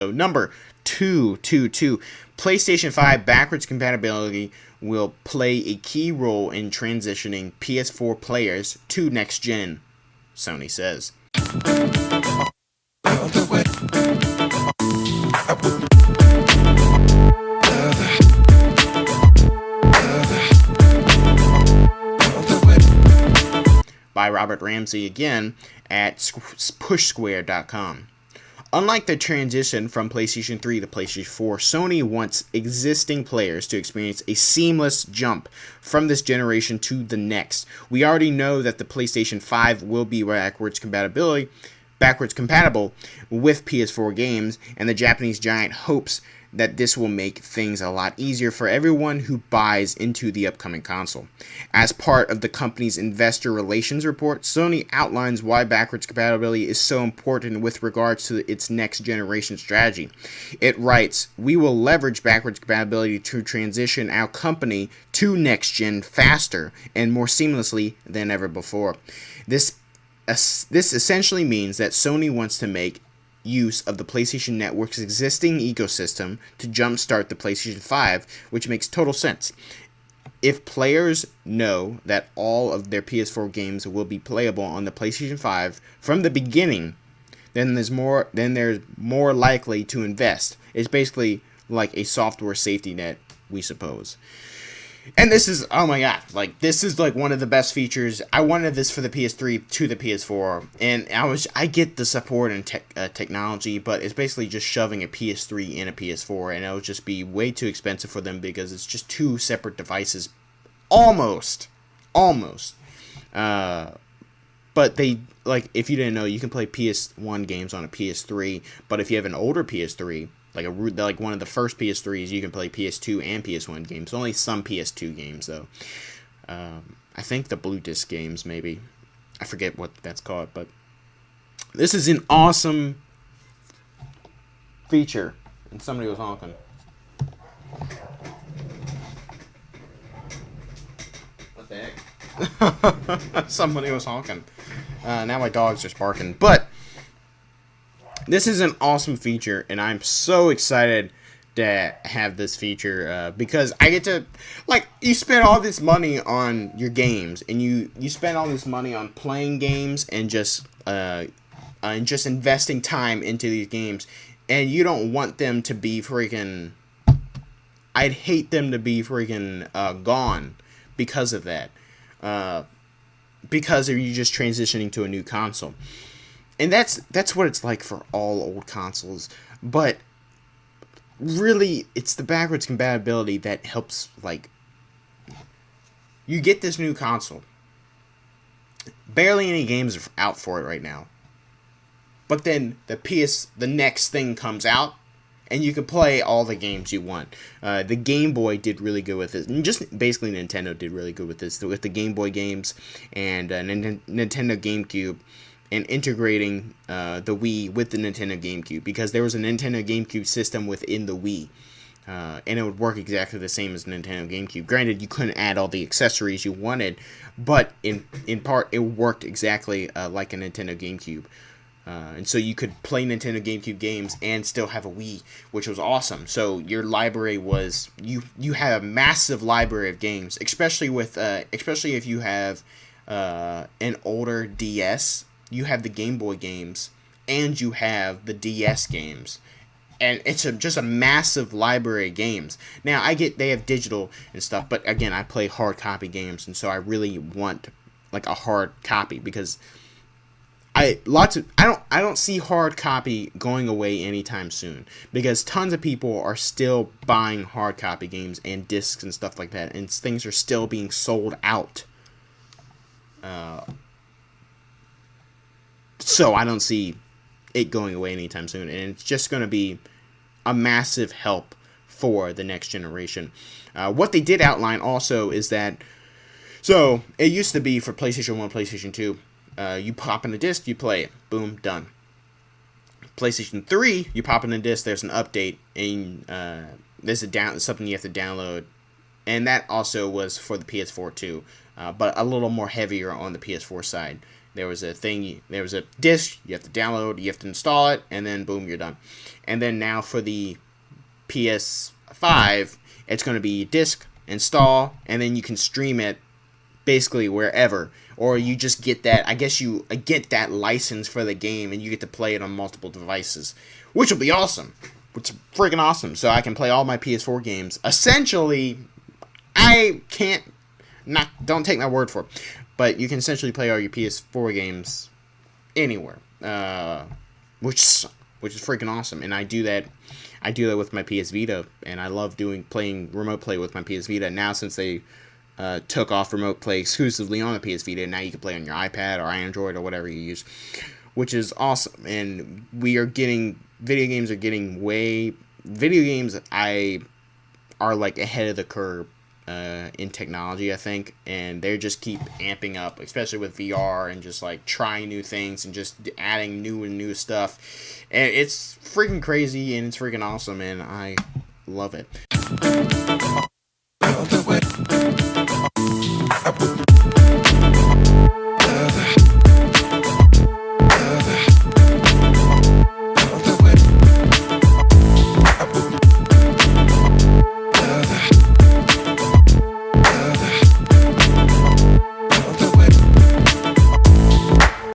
So number 222, PlayStation 5 backwards compatibility will play a key role in transitioning PS4 players to next gen, Sony says. By Robert Ramsey again at pushsquare.com. Unlike the transition from PlayStation 3 to PlayStation 4, Sony wants existing players to experience a seamless jump from this generation to the next. We already know that the PlayStation 5 will be backwards compatible with PS4 games, and the Japanese giant hopes that this will make things a lot easier for everyone who buys into the upcoming console. As part of the company's investor relations report, Sony outlines why backwards compatibility is so important with regards to its next generation strategy. It writes, "We will leverage backwards compatibility to transition our company to next gen faster and more seamlessly than ever before. This essentially means that Sony wants to make use of the PlayStation Network's existing ecosystem to jumpstart the PlayStation 5, which makes total sense. If players know that all of their PS4 games will be playable on the PlayStation 5 from the beginning, then there's more likely to invest. It's basically like a software safety net, we suppose." And this is, oh my god, like, this is like one of the best features. I wanted this for the PS3 to the PS4, and I get the support and technology, but it's basically just shoving a PS3 in a PS4, and it would just be way too expensive for them because it's just two separate devices, almost. But they, like, if you didn't know, you can play PS1 games on a PS3, but if you have an older PS3, like one of the first PS3s, you can play PS2 and PS1 games. Only some PS2 games, though. I think the Blue Disc games, maybe. I forget what that's called, but this is an awesome feature. And somebody was honking. What the heck? Somebody was honking. Now my dogs are barking. But this is an awesome feature, and I'm so excited to have this feature because I get to, like, you spend all this money on your games, and you spend all this money on playing games and just investing time into these games, and you don't want them to be freaking. I'd hate them to be freaking gone because of that, because you just transitioning to a new console. And that's what it's like for all old consoles. But really, it's the backwards compatibility that helps, like, you get this new console. Barely any games are out for it right now. But then the next thing comes out, and you can play all the games you want. The Game Boy did really good with this. And just basically Nintendo did really good with this. With the Game Boy games and Nintendo GameCube. And integrating the Wii with the Nintendo GameCube, because there was a Nintendo GameCube system within the Wii, and it would work exactly the same as Nintendo GameCube. Granted, you couldn't add all the accessories you wanted, but in part, it worked exactly like a Nintendo GameCube. And so you could play Nintendo GameCube games and still have a Wii, which was awesome. So your library was, you had a massive library of games, especially if you have an older DS. You have the Game Boy games, and you have the DS games, and it's just a massive library of games. Now, I get they have digital and stuff, but again, I play hard copy games, and so I really want, like, a hard copy, because I don't see hard copy going away anytime soon, because tons of people are still buying hard copy games and discs and stuff like that, and things are still being sold out. So I don't see it going away anytime soon, and it's just going to be a massive help for the next generation. What they did outline also is that, so it used to be for PlayStation 1, PlayStation 2, you pop in a disc, you play it, boom, done. PlayStation 3, you pop in a disc, there's an update, and there's something you have to download, and that also was for the PS4 too, but a little more heavier on the PS4 side. There was a disc, you have to download, you have to install it, and then boom, you're done. And then now for the PS5, it's going to be disc, install, and then you can stream it basically wherever. Or you just get that, I guess you get that license for the game and you get to play it on multiple devices, which will be awesome. Which is freaking awesome. So I can play all my PS4 games. Essentially, I can't, don't take my word for it, but you can essentially play all your PS4 games anywhere, which is freaking awesome. And I do that with my PS Vita, and I love playing remote play with my PS Vita. Now since they took off remote play exclusively on the PS Vita, now you can play on your iPad or Android or whatever you use, which is awesome. And video games are like ahead of the curve in technology, I think, and they just keep amping up, especially with VR and just like trying new things and just adding new stuff, and it's freaking crazy and it's freaking awesome, and I love it.